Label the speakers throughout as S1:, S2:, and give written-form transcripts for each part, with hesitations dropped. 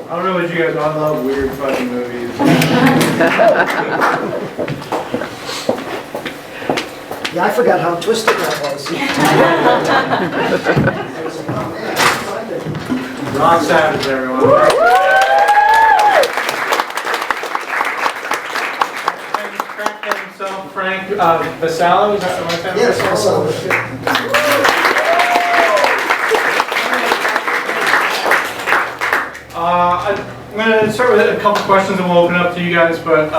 S1: I don't know what you guys, I love weird fucking movies.
S2: Yeah, I forgot how twisted that was.
S1: Rock Savage, everyone. Frank himself, Frank Vassallo, is that what I said?
S2: Yes, Vassallo.
S1: I'm going to start with a couple questions and we'll open it up to you guys, but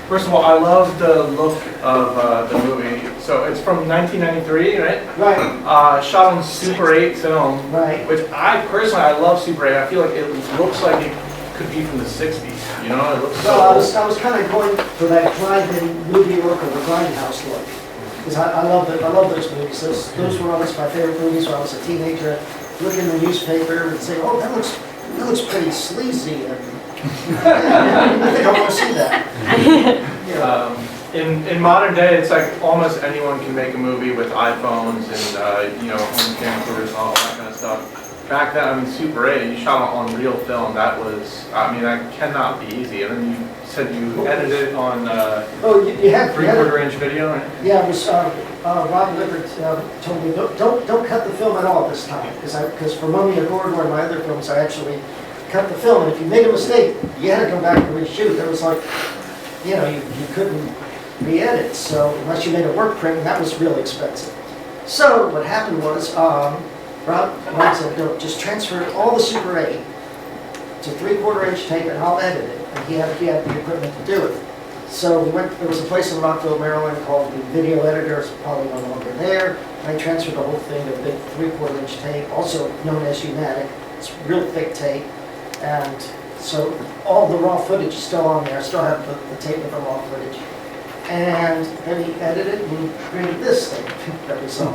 S1: first of all, I love the look of the movie. So it's from 1993, right?
S2: Right.
S1: Shot on Super 8 film,
S2: Right.
S1: which I love Super 8. I feel like it looks like it could be from the 60s, you know? It looks
S2: Well, I was kind of going for that drive-in movie look or the grindhouse look. Because I love those movies. Those were always my favorite movies when I was a teenager. Look in the newspaper and say, oh, that looks pretty sleazy. And I think I want to see that.
S1: In modern day, it's like almost anyone can make a movie with iPhones and home camcorders and all that kind of stuff. Back then, I mean, Super 8, you shot on real film. That was, I mean, that cannot be easy. And then you said you edited it on
S2: you had
S1: 3/4 inch video, right?
S2: Yeah, it was Rob Lippert told me don't cut the film at all this time because for Mummy and Gordon and my other films I actually cut the film, and if you made a mistake you had to come back and reshoot. It was like you couldn't re-edit, so unless you made a work print, and that was really expensive. So what happened was Rob said, no, just transfer all the Super 8 to 3/4 inch tape and I'll edit it. And he had the equipment to do it. So we went, there was a place in Rockville, Maryland called the Video Editor, it's probably no longer there. And I transferred the whole thing to a big 3/4 inch tape, also known as Umatic. It's real thick tape. And so all the raw footage is still on there. I still have the tape with the raw footage. And then he edited it and created this thing that we saw.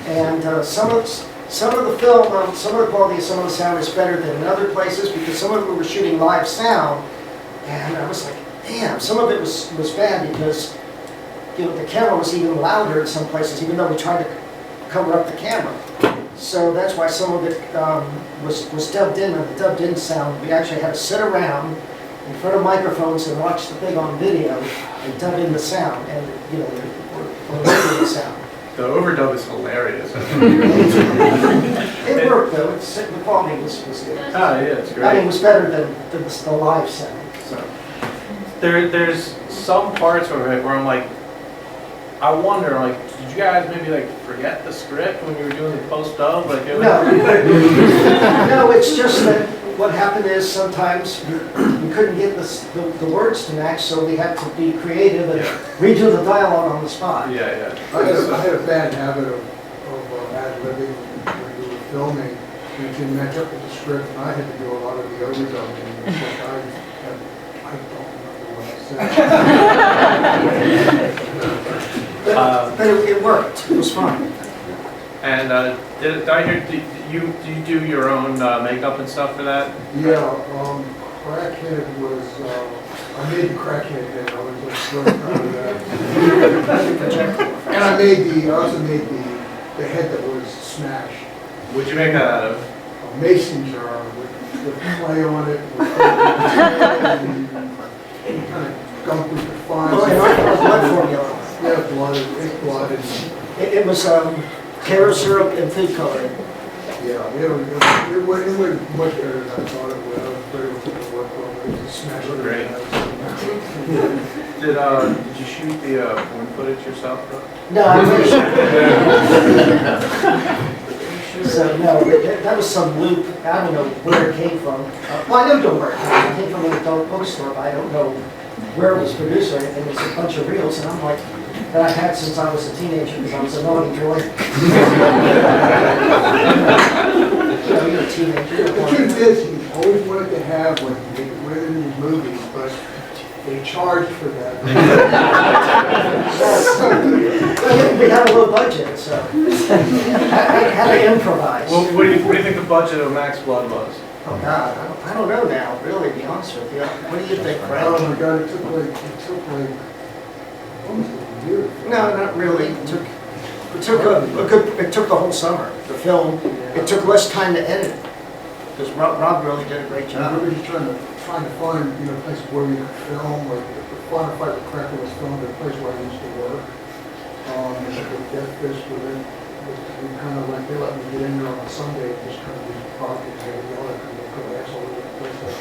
S2: And some of the film, some of the quality, some of the sound is better than in other places because some of them were shooting live sound. And I was like, damn, some of it was bad because the camera was even louder in some places, even though we tried to cover up the camera. So that's why some of it was dubbed in, and the dubbed in sound, we actually had to sit around in front of microphones and watch the thing on video and dub in the sound, and or the sound.
S1: The overdub is hilarious.
S2: It worked though, the quality was good.
S1: Oh yeah, it's great.
S2: I mean, it was better than the live sound.
S1: So there's some parts of it where I'm like, I wonder, like, did you guys maybe like forget the script when you were doing the post-dub? Like,
S2: No, no, it's just that what happened is sometimes we couldn't get the words to match, so we had to be creative and redo the dialogue on the spot.
S1: Yeah.
S3: I had a bad habit of ad-libbing when we were filming. We didn't match up with the script, and I had to do a lot of the overdubbing. I don't remember what I said.
S2: But it worked. It was fun.
S1: And did I hear, do you do your own makeup and stuff for that?
S3: Yeah, Crackhead was, I made the Crackhead head. I was like really proud of that. And I also made the head that was Smash.
S1: What'd you make that out of?
S3: A mason jar with clay on it. And kind of gunk we could find.
S2: Oh, yeah, blood formula.
S3: Yeah, blood.
S2: It was Caro syrup and food coloring.
S3: Yeah, it went much better than I thought it would. I was very much going to work on it. Just smash it.
S1: Great. Did you shoot the porn footage yourself?
S2: No, I wish. So no, that was some loop. I don't know where it came from. Well, I know where it came from. It came from an adult bookstore, but I don't know where it was produced or anything. It's a bunch of reels, and I'm like, that I've had since I was a teenager because I was a naughty boy. You're a teenager.
S3: The truth is, he always wanted to have when they went in these movies, but they charged for that.
S2: We had a low budget, so I had to improvise.
S1: Well, what do you think the budget of Maxx Bloodd was?
S2: Oh God, I don't know now. Really, to be honest with you, what do you think, Frank?
S3: Oh my God, it took like almost a year.
S2: No, not really. It took the whole summer. The film. It took less time to edit. because Rob really did a great
S3: We
S2: job.
S3: were just trying to find, places where we could film, like the Final Fight with Cracker was filmed at a place where I used to work. And the Death Fish we kind of like, they let me get in there on a Sunday and just kind of use the property and say, you know, I couldn't put an asshole in that place like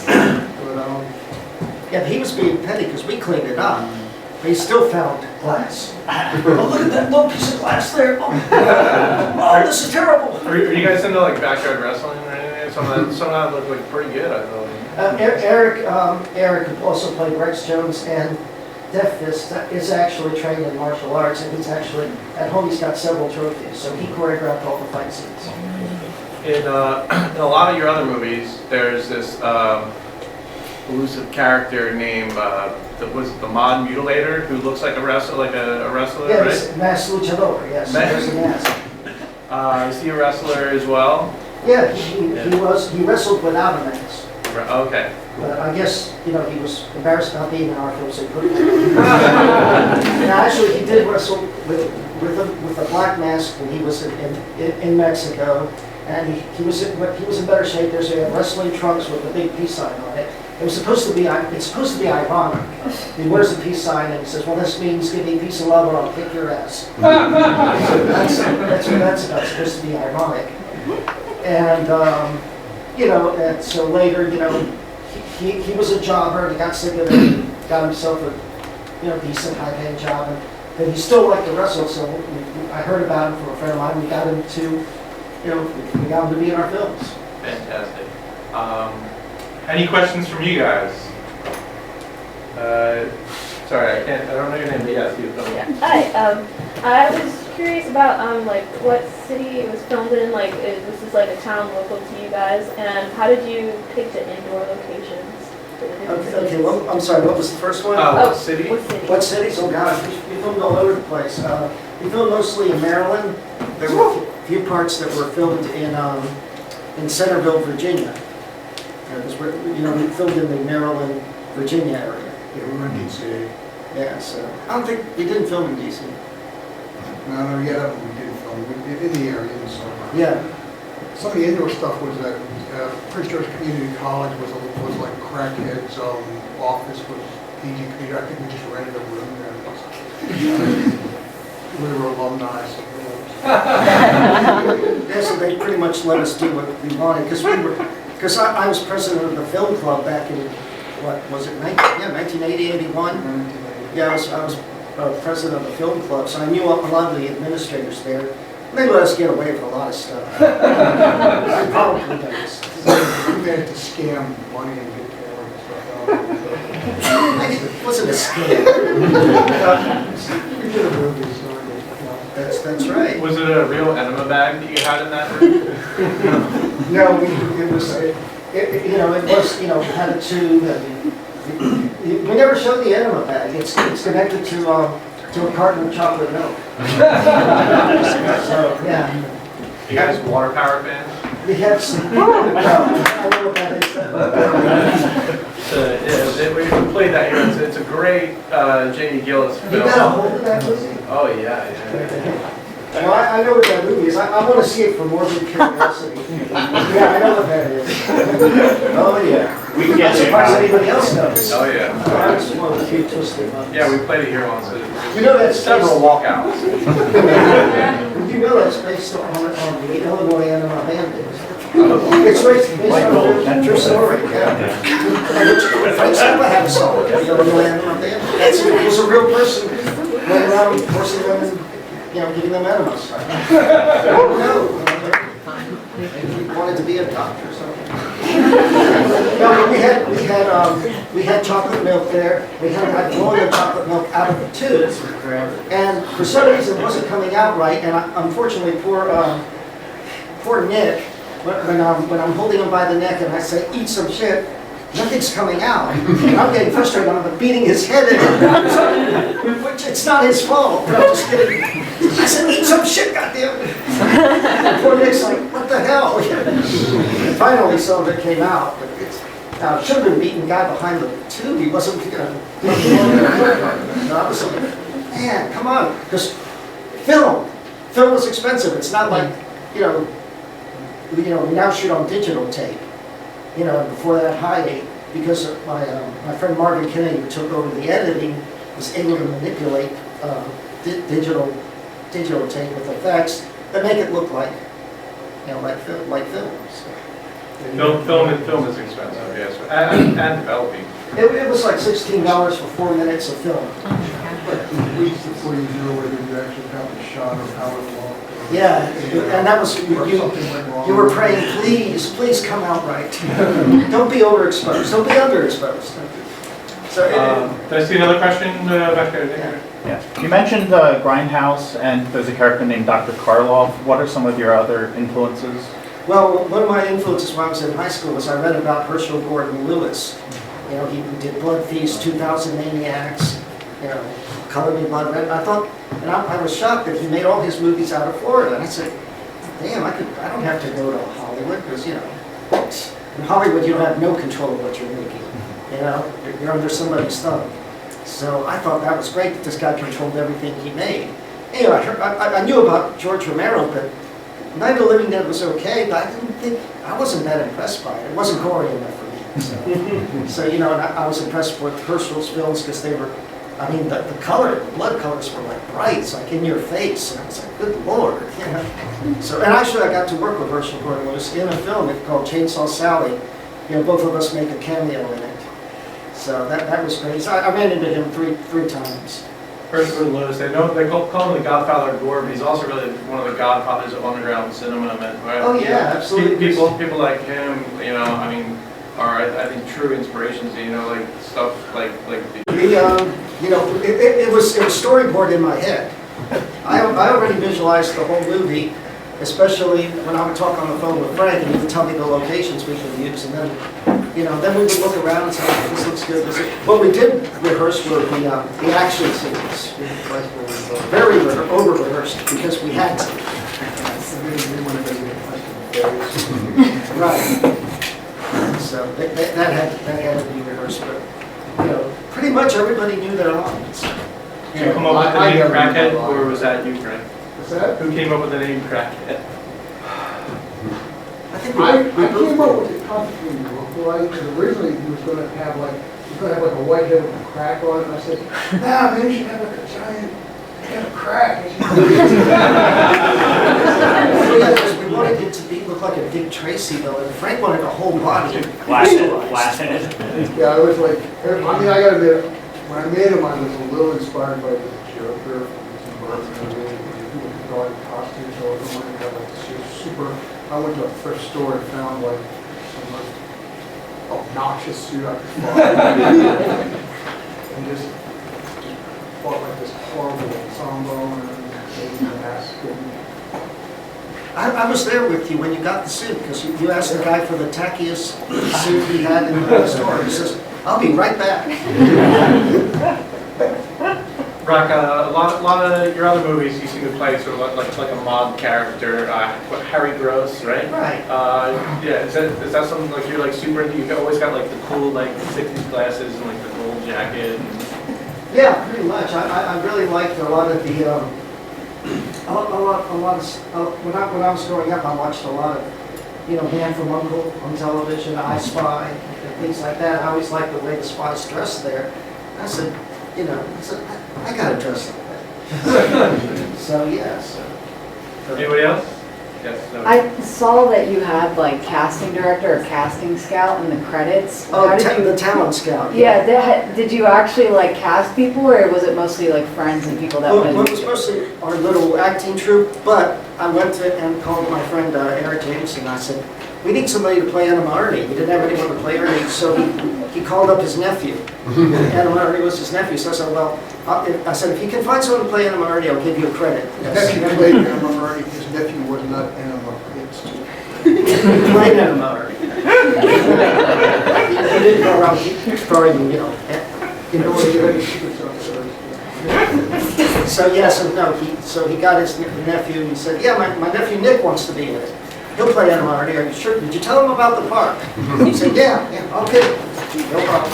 S3: that. But,
S2: Yeah, he was being petty because we cleaned it up, but he still found glass. Oh, look at that little piece of glass there. Oh, this is terrible.
S1: Are you guys into like backyard wrestling or anything? Some of that looked like pretty good, I thought.
S2: Eric who also played Rex Jones and Death Fist is actually trained in martial arts, and he's actually, at home he's got several trophies, so he choreographed all the fight scenes.
S1: In a lot of your other movies, there's this elusive character named was it the Mod Mutilator, who looks like a wrestler,
S2: Yeah,
S1: right?
S2: he's Mass Luchador, yes, there's a mask.
S1: Is he a wrestler as well?
S2: Yeah, he wrestled without a mask.
S1: Okay.
S2: But I guess, he was embarrassed about being in our film, so he put it in. Now, actually, he did wrestle with a black mask when he was in Mexico, and he was in better shape there, so he had wrestling trunks with a big peace sign on it. It's supposed to be ironic. He wears a peace sign and he says, well, this means give me peace and love or I'll kick your ass. So that's what that's about, it's supposed to be ironic. And, and so later, he was a jobber, and he got sick of it, and got himself a decent high-paying job, but he still liked to wrestle, so I heard about him from a friend of mine. We got him to be in our films.
S1: Fantastic. Any questions from you guys? Sorry, I don't know your name, but yes, you.
S4: Yeah. Hi. I was curious about what city it was filmed in. This is like a town local to you guys, and how did you pick the indoor locations?
S2: Okay, well, I'm sorry, what was the first one?
S1: What city?
S4: What city?
S2: What cities? Oh gosh, we filmed all over the place. We filmed mostly in Maryland. There were a few parts that were filmed in Centerville, Virginia. Because we filmed in the Maryland, Virginia area.
S3: yeah, we were in D.C.
S2: Yeah, so I don't think we didn't film in DC.
S3: No, yeah, we did film, we did in the area in the summer.
S2: Yeah.
S3: Some of the indoor stuff was at Prince George Community College was like crackheads' office was PG Community. I think we just rented a room there. We were alumni, so
S2: Yeah, so they pretty much let us do what we wanted because I was president of the film club back in what was it? 1980, 81. Yeah, I was president of the film club, so I knew a lot of the administrators there. And they let us get away with a lot of stuff. I probably does.
S3: we managed to scam money and get cameras and stuff.
S2: It wasn't a scam.
S3: We did a movie, so
S2: That's right.
S1: Was it a real enema bag that you had in that room?
S2: No, it was had a tube. We never showed the enema bag. It's connected to a carton of chocolate milk. So yeah.
S1: You guys water power fans?
S2: We had some. I don't know what that is.
S1: We played that here. It's a great J.D. Gillis film.
S2: You got a hold of that movie?
S1: Oh yeah.
S2: Well, I know what that movie is. I want to see it for morbid curiosity. Yeah, I know what that is. Oh yeah. I'm surprised anybody else knows.
S1: Oh yeah.
S2: I just want to keep twisted ones.
S1: Yeah, we played it here once.
S2: You know that's
S1: several walkouts.
S2: You know that's based on the Illinois Enema Bandits. It's based on a true story. Yeah. Frank Vassallo had a song, the Illinois Enema Bandits. It was a real person went around forcing women, giving them enemas. No, he wanted to be a doctor or something. No, we had chocolate milk there. We had blowing the chocolate milk out of the tube, and for some reason it wasn't coming out right. And unfortunately, poor Nick, when I'm holding him by the neck and I say, "Eat some shit," nothing's coming out. And I'm getting frustrated. I'm beating his head in, which it's not his fault. But I'm just kidding. I said, "Eat some shit, goddamn!" And poor Nick's like, "What the hell?" And finally, some of it came out. But now, it should have been beating the guy behind the tube. He wasn't, I was like, man, come on. Because film was expensive. It's not like, we now shoot on digital tape, and before that high 8, because my friend Marvin Kennedy, who took over the editing, was able to manipulate digital tape with effects that make it look like, like film. So.
S1: Film is expensive, yes, and developing.
S2: It was like $16 for 4 minutes of film.
S3: Like weeks before you know whether you actually got the shot or how it walked.
S2: Yeah, and that was,
S3: Or something went wrong.
S2: you were praying, please come out right. Don't be overexposed, don't be underexposed. So,
S1: Did I see another question back there?
S2: yeah.
S5: Yeah. You mentioned Grindhouse, and there's a character named Dr. Karloff. What are some of your other influences?
S2: Well, one of my influences when I was in high school was I read about Herschel Gordon Lewis. He did Blood Feast, 2000 Maniacs, Color Me Blood Red. I thought, and I was shocked that he made all his movies out of Florida. And I said, damn, I don't have to go to Hollywood because, in Hollywood you don't have no control of what you're making. You're under somebody's thumb. So I thought that was great that this guy controlled everything he made. Anyway, I knew about George Romero, but Night of the Living Dead was okay, but I wasn't that impressed by it. It wasn't gory enough for me. So and I was impressed with Herschel's films because they were, the color, the blood colors were like bright, it's like in your face, and I was like, good Lord, So, and actually I got to work with Herschel Gordon Lewis in a film called Chainsaw Sally. Both of us make a cameo in it. So that was great. So I ran into him three times.
S1: Herschel Lewis, they call him the Godfather of gore, but he's also really one of the godfathers of underground cinema. Right?
S2: Oh yeah, absolutely.
S1: People like him, are I think true inspirations. Like stuff like
S2: it was storyboard in my head. I already visualized the whole movie, especially when I would talk on the phone with Frank and he would tell me the locations we could use, and then we would look around and say, this looks good. What we did rehearse were the action scenes. Very over-rehearsed because we had to. Right. So that had to be rehearsed, but pretty much everybody knew their lines.
S1: Did you come up with the name Crackhead, or was that you, Frank?
S3: What's that?
S1: Who came up with the name Crackhead?
S3: I came up with it comfortably look like, because originally he was going to have like a white head with a crack on it, and I said, nah, man, you should have like a giant head of crack.
S2: We wanted it to look like a Dick Tracy villain. Frank wanted a whole body.
S5: Flathead.
S3: Yeah, I was like, I gotta admit, when I made him, I was a little inspired by the Joker from Tim Burton, and drawing costumes, so I was wanting to have like this super. I went to a thrift store and found like some like obnoxious suit I could buy, and just bought like this horrible trombone and made a mask.
S2: I was there with you when you got the suit, because you asked the guy for the tackiest suit he had in the store. He says, I'll be right back.
S1: Brock, a lot of your other movies, you seem to play sort of like a mob character, Harry Gross, right?
S2: Right.
S1: Yeah, is that something like you're like super into? You've always got like the cool like 60s glasses and like the gold jacket.
S2: Yeah, pretty much. I really liked a lot of the, when I was growing up, I watched a lot of, Man from U.N.C.L.E. on television, I Spy, and things like that. I always liked the way the spies dressed there. I said, I gotta dress like that. So, yes.
S1: Anybody else? Yes. No.
S6: I saw that you had like casting director or casting scout in the credits.
S2: Oh,
S6: How did you,
S2: the talent scout.
S6: yeah, did you actually like cast people, or was it mostly like friends and people that
S2: Well,
S6: would?
S2: it was mostly our little acting troupe, but I went to and called my friend Eric Jameson. I said, we need somebody to play Anna Marty. We didn't have anyone to play Ernie, so he called up his nephew. Anna Marty was his nephew, so I said, well, I said, if you can find someone to play Anna Marty, I'll give you a credit.
S3: His nephew played Anna Marty. His nephew was not Anna Marty.
S2: He played Anna Marty. He didn't go around throwing, So so he got his nephew and he said, yeah, my nephew Nick wants to be in it. He'll play Anna Marty. Are you sure? Did you tell him about the park? He said, yeah, okay. No problem.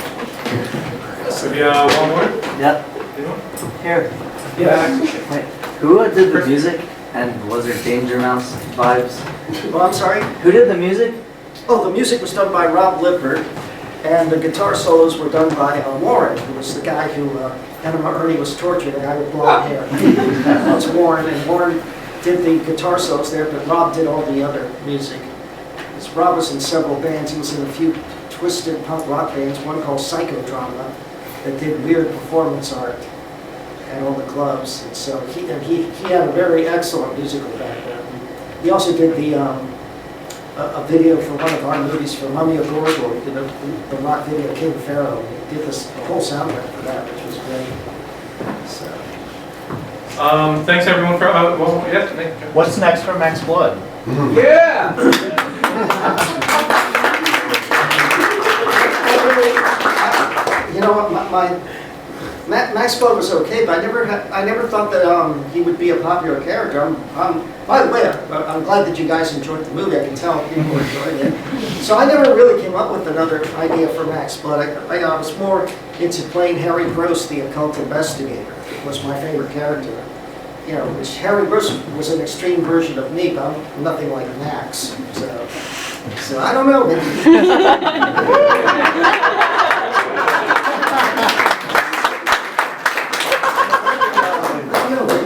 S1: So one more?
S7: Yep.
S1: Anyone?
S7: Here.
S1: Yeah.
S7: Wait, who did the music, and was there Danger Mouse vibes
S2: Well, I'm sorry?
S7: Who did the music?
S2: Oh, the music was done by Rob Lippert, and the guitar solos were done by Warren, who was the guy who Emma Ernie was torturing, the guy with blonde hair. That's Warren, and Warren did the guitar solos there, but Rob did all the other music. Rob was in several bands. He was in a few twisted punk rock bands, one called Psychodrama, that did weird performance art at all the clubs. And so he had a very excellent musical background. He also did a video for one of our movies for Mummy of Gorgor. He did the rock video King Pharaoh. He did the whole soundtrack for that, which was great. So.
S1: Thanks everyone for, well, yes, Nick.
S5: What's next for Maxx Bloodd?
S1: Yeah!
S2: You know what, Maxx Bloodd was okay, but I never thought that he would be a popular character. By the way, I'm glad that you guys enjoyed the movie. I can tell people enjoyed it. So I never really came up with another idea for Maxx Bloodd. I was more into playing Harry Gross, the occult investigator. Was my favorite character. You know, which Harry Gross was an extreme version of me, but I'm nothing like Max. So I don't know.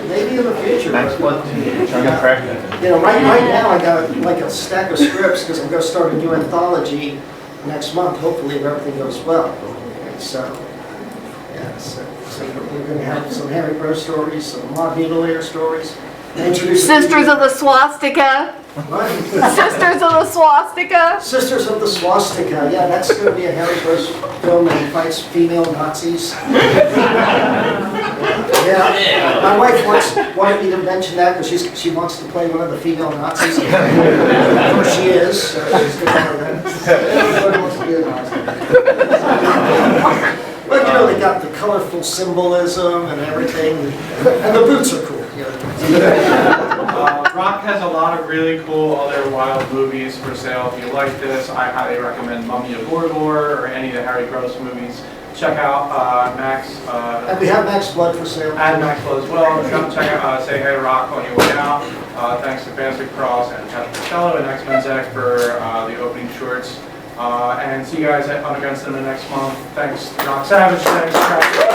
S2: Maybe in the future.
S5: Maxx Bloodd, trying to crack it.
S2: You know, right now I got like a stack of scripts because I'm going to start a new anthology next month, hopefully if everything goes well. And so, yeah, so we're going to have some Harry Gross stories, some Maud Mutilator stories.
S6: Sisters of the Swastika.
S2: What?
S6: Sisters of the Swastika.
S2: Sisters of the Swastika. Yeah, that's going to be a Harry Gross film that he fights female Nazis. Yeah, my wife wanted me to mention that because she wants to play one of the female Nazis. Of course she is. So she's going to play that. Everybody wants to be a Nazi. But you know, they got the colorful symbolism and everything, and the boots are cool. You know.
S1: Rock has a lot of really cool other wild movies for sale. If you like this, I highly recommend Mummy of Gorgor or any of the Harry Gross movies. Check out Maxx.
S2: And we have Maxx Bloodd for sale.
S1: And Maxx Bloodd as well. Come check out, say hey to Rock on your way out. Thanks to Fantastic Cross and Savage Frank Vassallo and X-Men Zach for the opening shorts. And see you guys at Underground Cinema next month. Thanks, Rock Savage. Thanks,